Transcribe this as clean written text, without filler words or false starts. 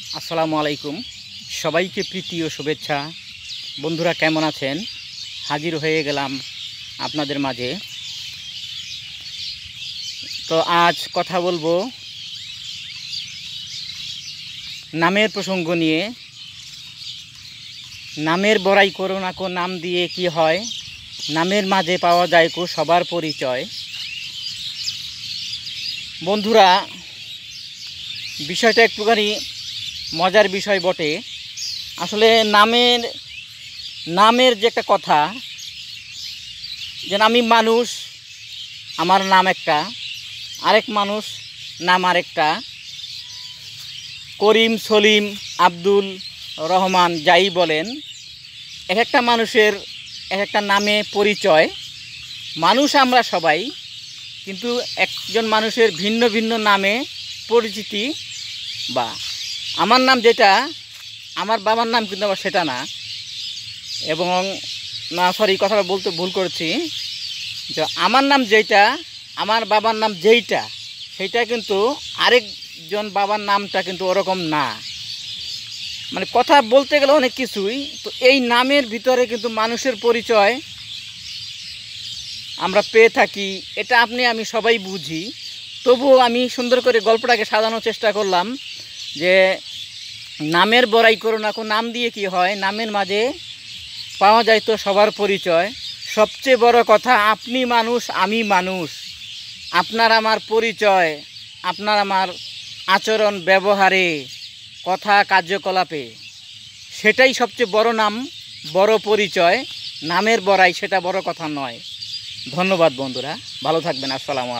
আসসালামু আলাইকুম। সবাইকে প্রীতি ও শুভেচ্ছা। বন্ধুরা কেমন আছেন? হাজির হয়ে গেলাম আপনাদের মাঝে। তো আজ কথা বলবো নামের প্রসঙ্গ নিয়ে। নামের বড়াই করো না কো, নাম দিয়ে কি হয়, নামের মাঝে পাওয়া যায় কো সবার পরিচয়। বন্ধুরা, বিষয়টা একটুখানি মজার বিষয় বটে। আসলে নামের যে একটা কথা, যেন আমি মানুষ, আমার নাম একটা, আরেক মানুষ নাম আরেকটা, করিম, সলিম, আব্দুল, রহমান, যাই বলেন, এক একটা মানুষের এক একটা নামে পরিচয়। মানুষ আমরা সবাই, কিন্তু একজন মানুষের ভিন্ন ভিন্ন নামে পরিচিতি। বা আমার নাম যেটা, আমার বাবার নাম কিন্তু আবার সেটা না। এবং না, সরি, কথাটা বলতে ভুল করেছি। যে আমার নাম যেইটা, আমার বাবার নাম যেইটা, সেইটা কিন্তু আরেকজন বাবার নামটা কিন্তু ওরকম না। মানে কথা বলতে গেলে অনেক কিছুই। তো এই নামের ভিতরে কিন্তু মানুষের পরিচয় আমরা পেয়ে থাকি, এটা আপনি আমি সবাই বুঝি। তবুও আমি সুন্দর করে গল্পটাকে সাজানোর চেষ্টা করলাম যে নামের বড়াই করো না কো, নাম দিয়ে কি হয়, নামের মাঝে পাওয়া যায় তো সবার পরিচয়। সবচেয়ে বড় কথা, আপনি মানুষ, আমি মানুষ। আপনার আমার পরিচয়, আপনার আমার আচরণ ব্যবহারে, কথা কার্যকলাপে, সেটাই সবচেয়ে বড় নাম, বড় পরিচয়। নামের বড়াই সেটা বড় কথা নয়। ধন্যবাদ বন্ধুরা, ভালো থাকবেন। আসসালামু আলাইকুম।